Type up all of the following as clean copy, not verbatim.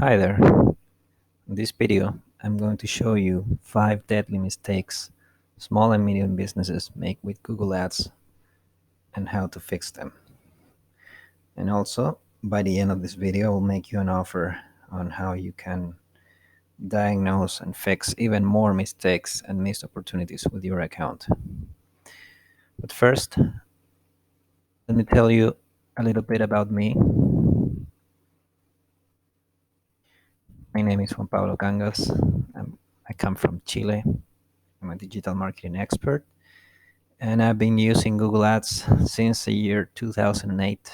Hi there. In this video, I'm going to show you 5 deadly mistakes small and medium businesses make with Google Ads and how to fix them. And also, by the end of this video, I'll make you an offer on how you can diagnose and fix even more mistakes and missed opportunities with your account. But first, let me tell you a little bit about me. My name is Juan Pablo Cangas. I come from Chile. I'm a digital marketing expert, and I've been using Google Ads since the year 2008.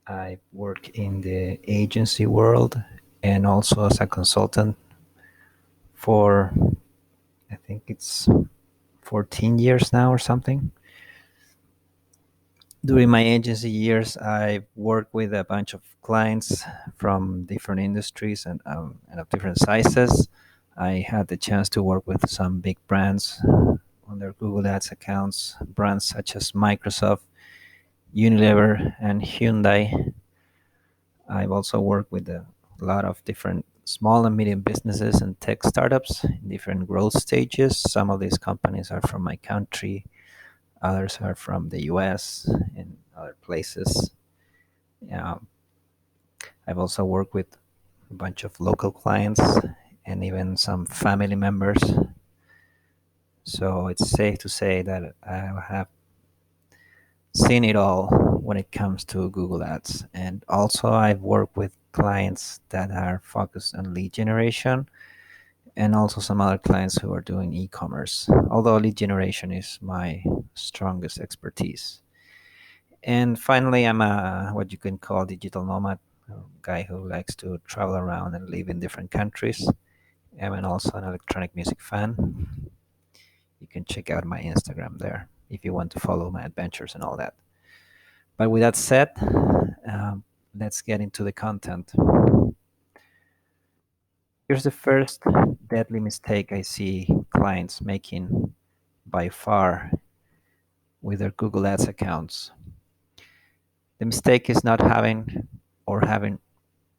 I work in the agency world and also as a consultant for, I think it's 14 years now or something. During my agency years, I worked with a bunch of clients from different industries and of different sizes. I had the chance to work with some big brands on their Google Ads accounts, brands such as Microsoft, Unilever, and Hyundai. I've also worked with a lot of different small and medium businesses and tech startups in different growth stages. Some of these companies are from my country, others are from the US and other places. Um, I've also worked with a bunch of local clients and even some family members. So it's safe to say that I have seen it all when it comes to Google Ads. And also, I've worked with clients that are focused on lead generation and also some other clients who are doing e-commerce, although lead generation is my strongest expertise. And finally, I'm a what you can call digital nomad, a guy who likes to travel around and live in different countries. I'm also an electronic music fan. You can check out my Instagram there if you want to follow my adventures and all that. But with that said, um, let's get into the content. Here's the first deadly mistake I see clients making by far with their Google Ads accounts. The mistake is not having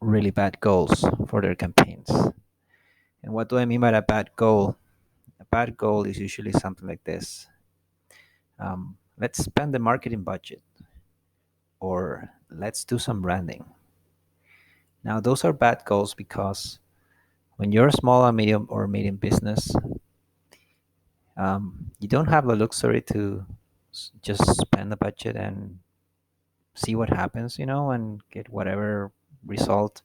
really bad goals for their campaigns. And what do I mean by a bad goal? A bad goal is usually something like this. Let's spend the marketing budget, or let's do some branding. Now, those are bad goals because when you're a small or medium business, you don't have the luxury to just spend the budget and see what happens, and get whatever result.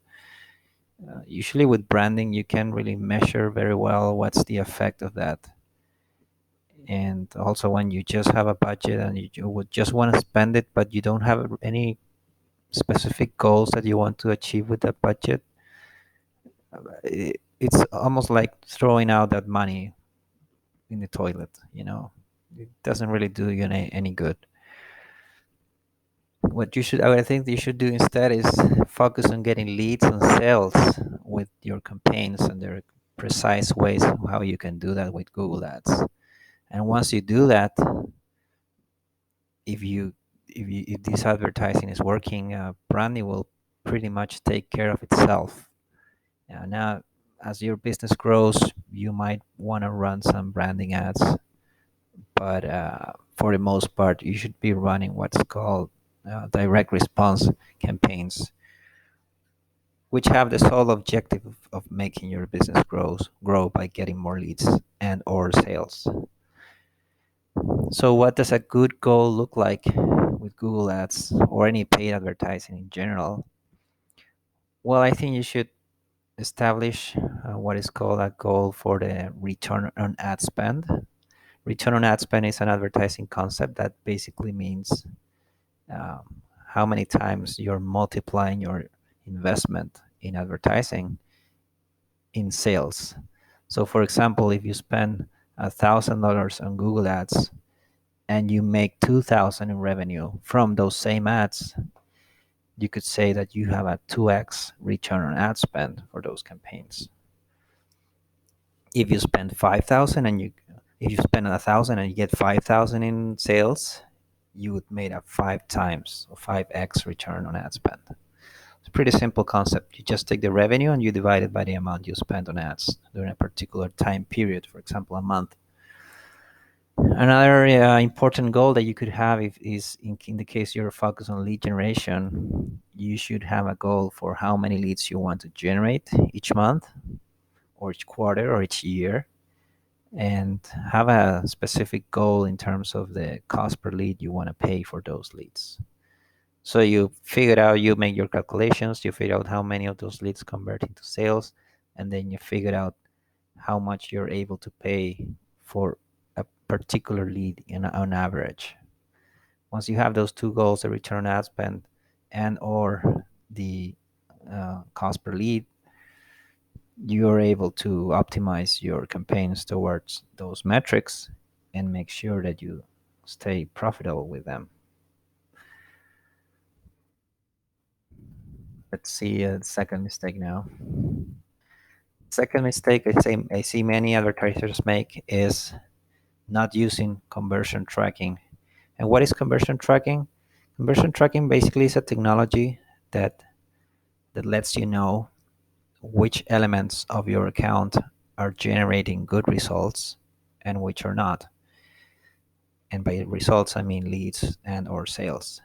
Usually, with branding, you can really measure very well what's the effect of that. And also, when you just have a budget and you would just want to spend it, but you don't have any specific goals that you want to achieve with that budget, it's almost like throwing out that money in the toilet. It doesn't really do you any good. I think you should do instead is focus on getting leads and sales with your campaigns, and there are precise ways of how you can do that with Google Ads. And once you do that, if you if this advertising is working, branding will pretty much take care of itself. Now, as your business grows, you might want to run some branding ads, but for the most part, you should be running what's called direct response campaigns, which have the sole objective of making your business grow by getting more leads and or sales. So what does a good goal look like with Google Ads or any paid advertising in general? Well, I think you should establish what is called a goal for the return on ad spend. Return on ad spend is an advertising concept that basically means how many times you're multiplying your investment in advertising in sales. So, for example, if you spend $1,000 on Google Ads and you make 2,000 in revenue from those same ads, you could say that you have a 2x return on ad spend for those campaigns. If you spend 5,000 and if you spend 1,000 and you get 5,000 in sales, you would made a 5 times or 5x return on ad spend. It's a pretty simple concept. You just take the revenue and you divide it by the amount you spend on ads during a particular time period, for example, a month. Another important goal that you could have is in the case you're focused on lead generation, you should have a goal for how many leads you want to generate each month or each quarter or each year, and have a specific goal in terms of the cost per lead you want to pay for those leads. So you figure out, you make your calculations, you figure out how many of those leads convert into sales, and then you figure out how much you're able to pay for a particular lead on average. Once you have those two goals, the return on ad spend and or the cost per lead, you're able to optimize your campaigns towards those metrics and make sure that you stay profitable with them. Let's see the second mistake now. Second mistake I see many advertisers make is not using conversion tracking. And what is conversion tracking? Conversion tracking basically is a technology that lets you know which elements of your account are generating good results and which are not. And by results, I mean leads and or sales.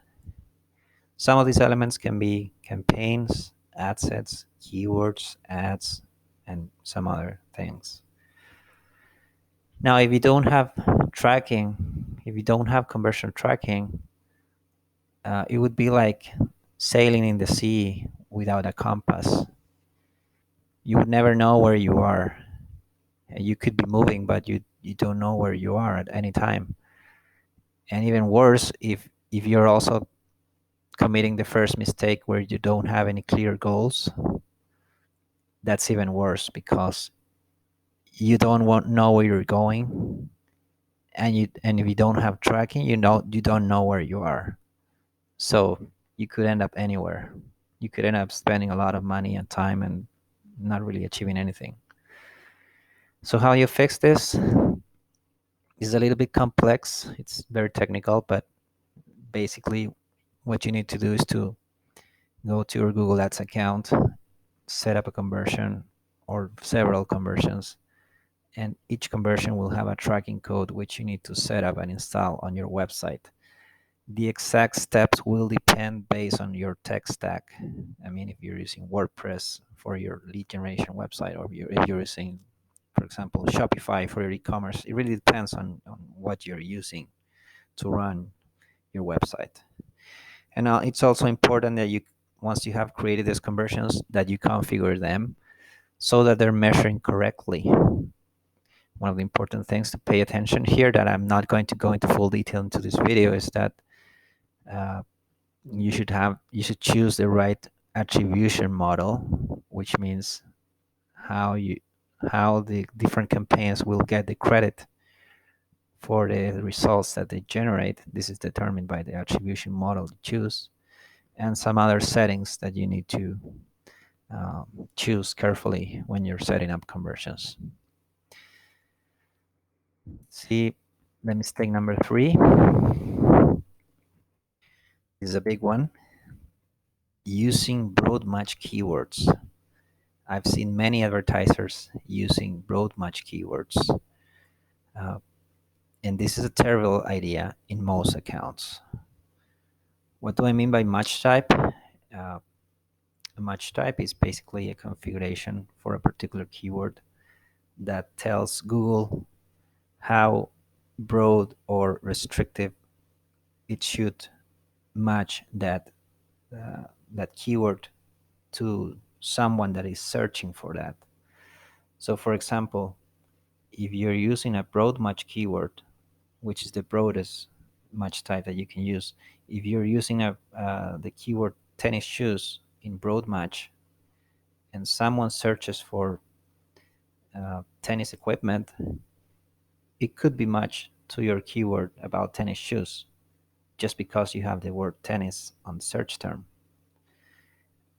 Some of these elements can be campaigns, ad sets, keywords, ads, and some other things. Now, if you don't have tracking, if you don't have conversion tracking, it would be like sailing in the sea without a compass. You would never know where you are. You could be moving, but you don't know where you are at any time. And even worse, if you're also committing the first mistake where you don't have any clear goals, that's even worse because you don't want know where you're going, and if you don't have tracking, you don't know where you are. So you could end up anywhere. You could end up spending a lot of money and time and not really achieving anything. So how you fix this is a little bit complex. It's very technical, but basically what you need to do is to go to your Google Ads account, set up a conversion or several conversions, and each conversion will have a tracking code which you need to set up and install on your website. The exact steps will depend based on your tech stack. I mean, if you're using WordPress for your lead generation website, or if you're using, for example, Shopify for your e-commerce, it really depends on what you're using to run your website. And it's also important that you, once you have created these conversions, that you configure them so that they're measuring correctly. One of the important things to pay attention here, that I'm not going to go into full detail into this video, is that uh, you should choose the right attribution model, which means how you how the different campaigns will get the credit for the results that they generate. This is determined by the attribution model you choose, and some other settings that you need to choose carefully when you're setting up conversions. See, the mistake number 3 is a big one: using broad match keywords. I've seen many advertisers using broad match keywords, uh, and this is a terrible idea in most accounts. What do I mean by match type? Uh, a match type is basically a configuration for a particular keyword that tells Google how broad or restrictive it should match that keyword to someone that is searching for that. So, for example, if you're using a broad match keyword, which is the broadest match type that you can use, if you're using the keyword tennis shoes in broad match, and someone searches for tennis equipment, it could be matched to your keyword about tennis shoes just because you have the word tennis on the search term.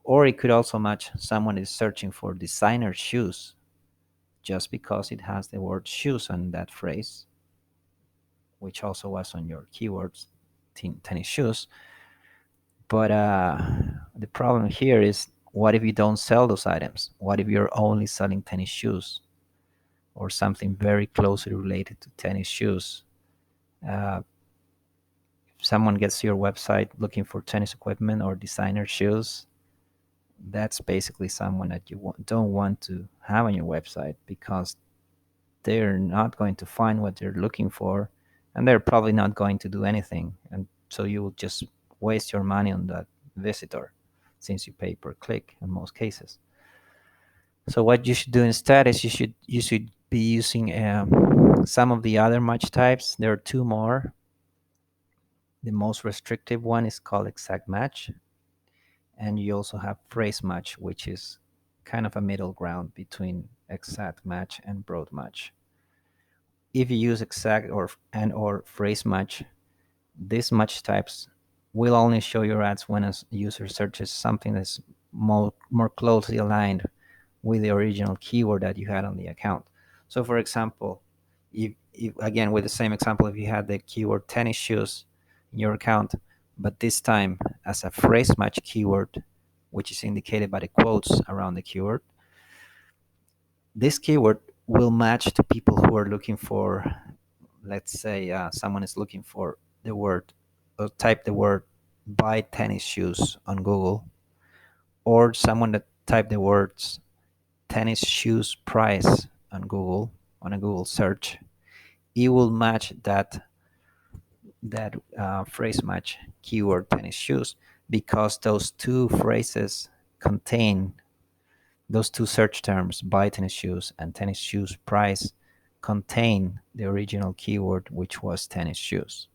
Or it could also match someone is searching for designer shoes just because it has the word shoes on that phrase, which also was on your keywords, tennis shoes. But the problem here is, what if you don't sell those items? What if you're only selling tennis shoes or something very closely related to tennis shoes? Uh, if someone gets to your website looking for tennis equipment or designer shoes, that's basically someone that you don't want to have on your website, because they're not going to find what they're looking for, and they're probably not going to do anything. And so you will just waste your money on that visitor, since you pay per click in most cases. So what you should do instead is you should be using some of the other match types. There are two more. The most restrictive one is called exact match, and you also have phrase match, which is kind of a middle ground between exact match and broad match. If you use exact or phrase match, these match types will only show your ads when a user searches something that's more closely aligned with the original keyword that you had on the account. So, for example, if again with the same example, if you had the keyword tennis shoes in your account, but this time as a phrase match keyword, which is indicated by the quotes around the keyword, this keyword will match to people who are looking for, let's say, someone is looking for the word, or type the word buy tennis shoes on Google, or someone that typed the words tennis shoes price on Google, on a Google search. It will match that phrase match keyword tennis shoes, because those two phrases contain, those two search terms, buy tennis shoes and tennis shoes price, contain the original keyword, which was tennis shoes.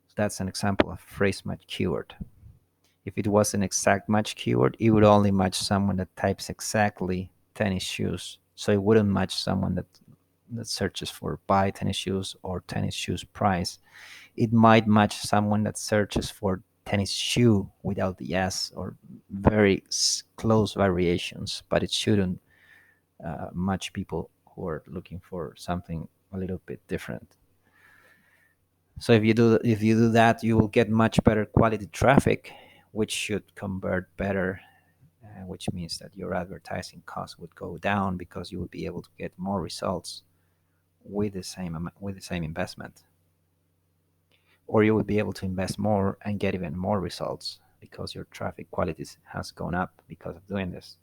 So that's an example of phrase match keyword. If it was an exact match keyword, it would only match someone that types exactly tennis shoes. So it wouldn't match someone that searches for buy tennis shoes or tennis shoes price. It might match someone that searches for tennis shoe without the S, or very close variations, but it shouldn't match people who are looking for something a little bit different. So if you do that, you will get much better quality traffic, which should convert better, which means that your advertising cost would go down, because you would be able to get more results with the same with the same investment, or you would be able to invest more and get even more results, because your traffic quality has gone up because of doing this.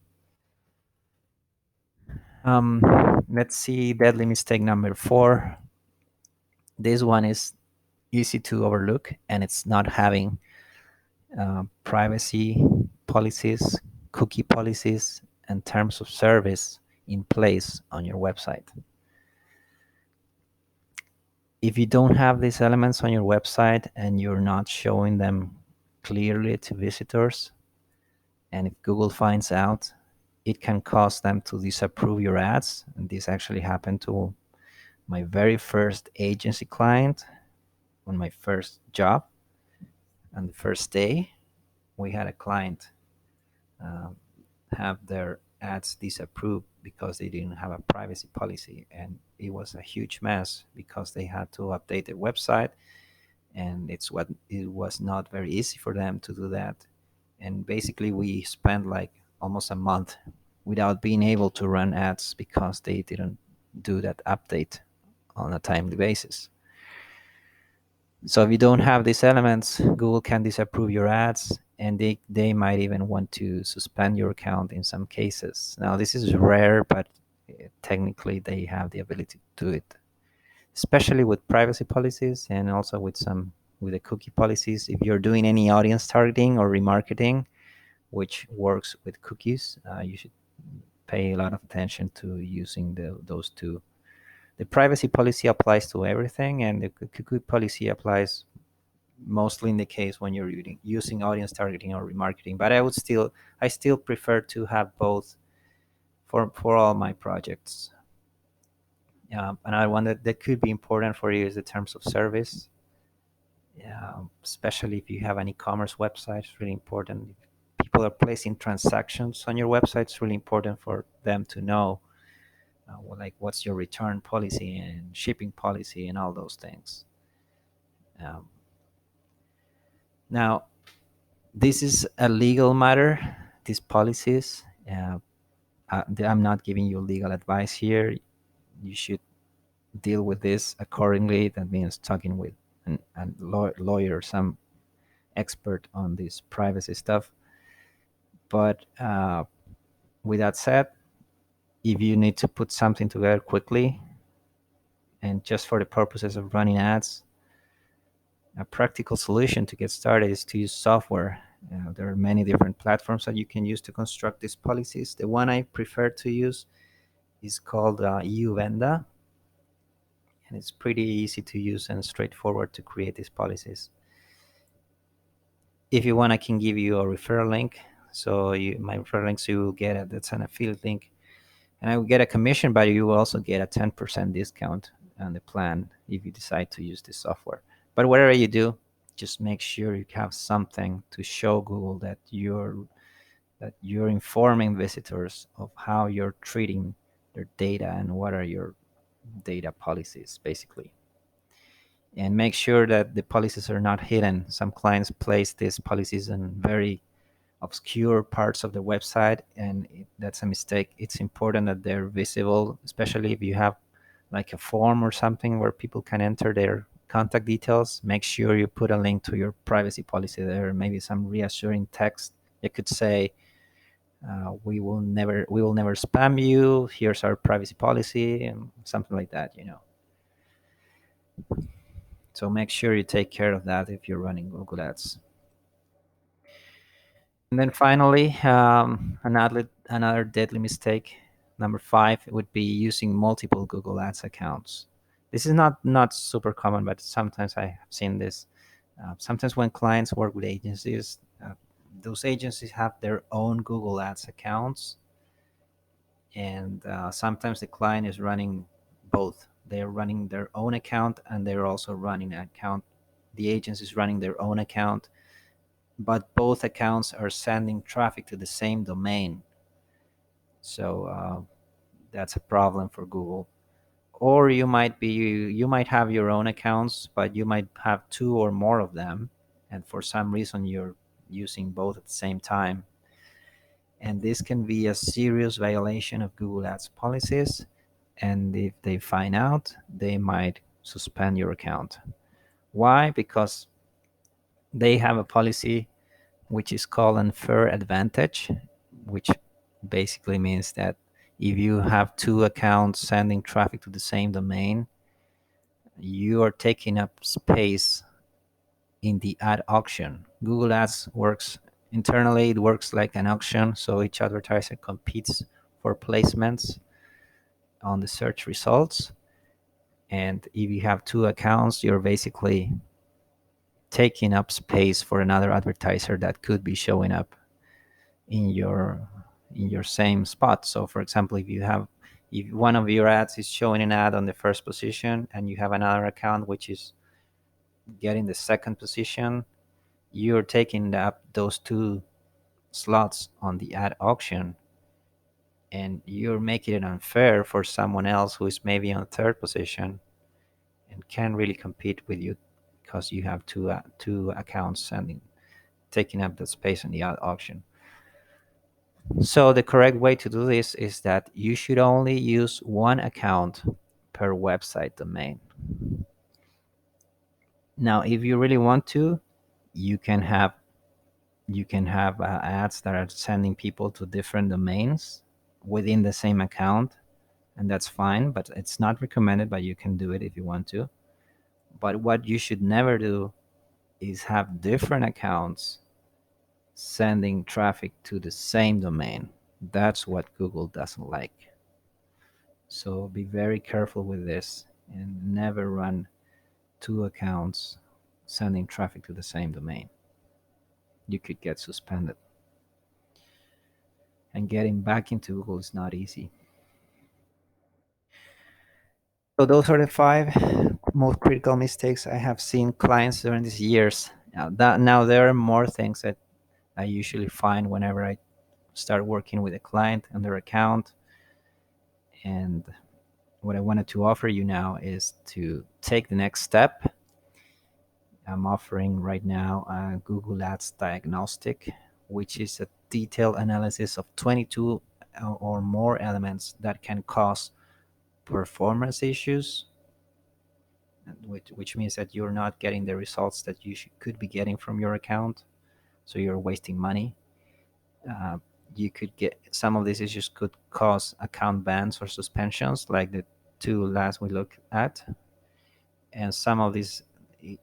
Um, let's see, deadly mistake number 4. This one is easy to overlook, and it's not having privacy policies, cookie policies, and terms of service in place on your website. If you don't have these elements on your website and you're not showing them clearly to visitors, and if Google finds out, it can cause them to disapprove your ads. And this actually happened to my very first agency client on my first job. On the first day, we had a client um, have their ads disapproved because they didn't have a privacy policy, and it was a huge mess because they had to update their website, and it was not very easy for them to do that. And basically we spent like almost a month without being able to run ads because they didn't do that update on a timely basis. So if you don't have these elements, Google can disapprove your ads, and they might even want to suspend your account in some cases. Now, this is rare, but technically they have the ability to do it, especially with privacy policies, and also with the cookie policies. If you're doing any audience targeting or remarketing, which works with cookies, you should pay a lot of attention to using those two. The privacy policy applies to everything, and the cookie policy applies mostly in the case when you're using audience targeting or remarketing. But I still prefer to have both for all my projects. Another one that could be important for you is the terms of service. Especially if you have an e-commerce website, it's really important. If people are placing transactions on your website, it's really important for them to know, like, what's your return policy and shipping policy and all those things. Um, now, This is a legal matter, these policies. I'm not giving you legal advice here. You should deal with this accordingly. That means talking with a lawyer, some expert on this privacy stuff. But with that said, if you need to put something together quickly and just for the purposes of running ads, a practical solution to get started is to use software. There are many different platforms that you can use to construct these policies. The one I prefer to use is called Uvenda, and it's pretty easy to use and straightforward to create these policies. If you want, I can give you a referral link. So my referral links you will get that's an affiliate link, and I will get a commission, but you will also get a 10% discount on the plan if you decide to use this software. But whatever you do, just make sure you have something to show Google that you're informing visitors of how you're treating their data and what are your data policies, basically. And make sure that the policies are not hidden. Some clients place these policies in very obscure parts of the website, and that's a mistake. It's important that they're visible, especially if you have like a form or something where people can enter their contact details. Make sure you put a link to your privacy policy there, maybe some reassuring text. You could say, we will never spam you. Here's our privacy policy, and something like that. So make sure you take care of that if you're running Google Ads. And then finally, another deadly mistake, number five, would be using multiple Google Ads accounts. This is not super common, but sometimes I have seen this. Sometimes when clients work with agencies, those agencies have their own Google Ads accounts, and sometimes the client is running both. They're running their own account, and they're also running an account. The agency is running their own account, but both accounts are sending traffic to the same domain. So that's a problem for Google. Or you might have your own accounts, but you might have two or more of them, and for some reason you're using both at the same time. And this can be a serious violation of Google Ads policies. And if they find out, they might suspend your account. Why? Because they have a policy which is called unfair advantage, which basically means that if you have two accounts sending traffic to the same domain, you are taking up space in the ad auction. Google Ads works internally, it works like an auction, so each advertiser competes for placements on the search results. And if you have two accounts, you're basically taking up space for another advertiser that could be showing up in your same spot. So for example, if one of your ads is showing an ad on the first position and you have another account which is getting the second position, you're taking up those two slots on the ad auction, and you're making it unfair for someone else who is maybe on third position and can't really compete with you because you have two accounts sending taking up the space in the ad auction. So the correct way to do this is that you should only use one account per website domain. Now, if you really want to, you can have ads that are sending people to different domains within the same account, and that's fine. But it's not recommended. But you can do it if you want to. But what you should never do is have different accounts sending traffic to the same domain. That's what Google doesn't like. So be very careful with this and never run two accounts sending traffic to the same domain. You could get suspended. And getting back into Google is not easy. So those are the five most critical mistakes I have seen clients during these years. Now there are more things that I usually find whenever I start working with a client and their account. And what I wanted to offer you now is to take the next step I'm offering right now Google Ads Diagnostic, which is a detailed analysis of 22 or more elements that can cause performance issues, which means that you're not getting the results that you could be getting from your account. So you're wasting money. Uh, you could get some of these issues could cause account bans or suspensions, like the two last we looked at. And some of these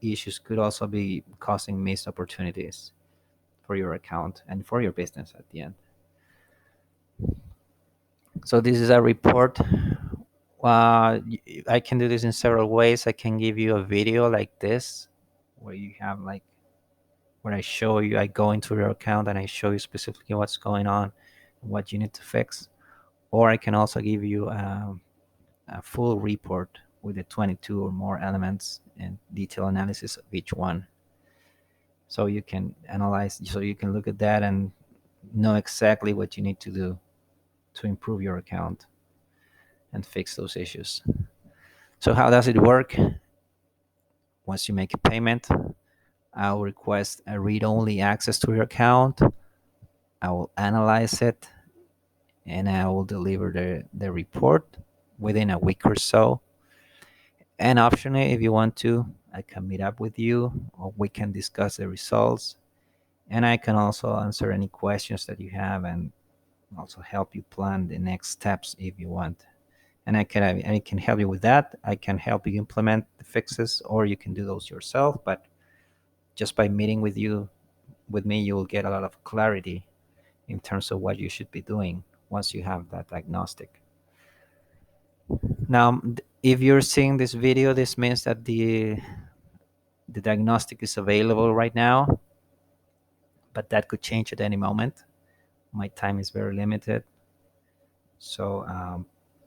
issues could also be causing missed opportunities for your account and for your business at the end. So this is a report. I can do this in several ways. I can give you a video like this, where you have like where I show you, I go into your account and I show you specifically what's going on, what you need to fix. Or I can also give you a full report with the 22 or more elements and detailed analysis of each one. So you can analyze, so you can look at that and know exactly what you need to do to improve your account and fix those issues. So how does it work? Once you make a payment, I'll request a read-only access to your account. I will analyze it and I will deliver the report within a week or so. And optionally, if you want to, I can meet up with you or we can discuss the results. And I can also answer any questions that you have and also help you plan the next steps if you want. And I can help you with that. I can help you implement the fixes, or you can do those yourself. But just by meeting with me, you will get a lot of clarity in terms of what you should be doing once you have that diagnostic. Now, if you're seeing this video, this means that the diagnostic is available right now, but that could change at any moment. My time is very limited, so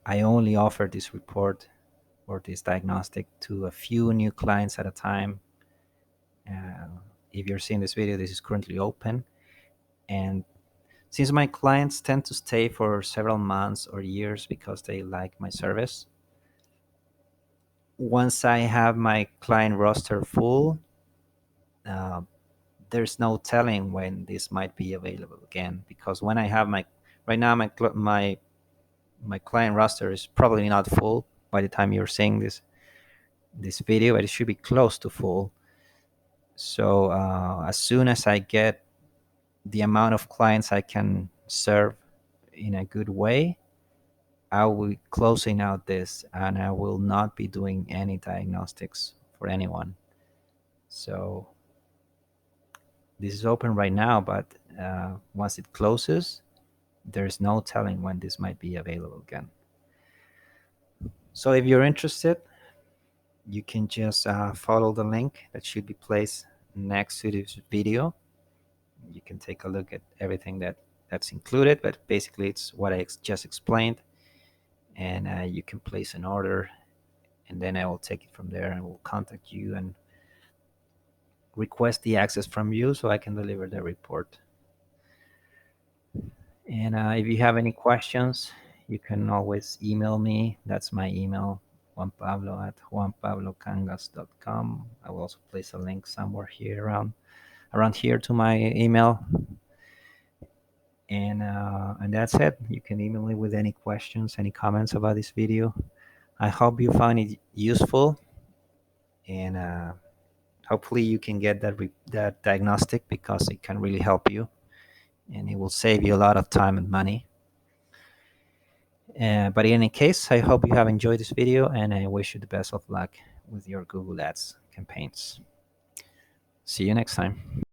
I only offer this report or this diagnostic to a few new clients at a time. Uh, if you're seeing this video, this is currently open, and since my clients tend to stay for several months or years because they like my service, once I have my client roster full, uh, there's no telling when this might be available again. Because when I have my right now my client roster is probably not full by the time you're seeing this video, but it should be close to full. So as soon as I get the amount of clients I can serve in a good way, I will be closing out this and I will not be doing any diagnostics for anyone. So this is open right now, but once it closes, there's no telling when this might be available again. So if you're interested, you can just follow the link that should be placed next to this video. You can take a look at everything that's included, but basically it's what I just explained, and you can place an order, and then I will take it from there and will contact you and request the access from you so I can deliver the report. And if you have any questions, you can always email me. That's my email, juanpablo@juanpablocangas.com. I will also place a link somewhere here around here to my email. And that's it. You can email me with any questions, any comments about this video. I hope you find it useful, and hopefully you can get that diagnostic, because it can really help you and it will save you a lot of time and money. But in any case, I hope you have enjoyed this video, and I wish you the best of luck with your Google Ads campaigns. See you next time.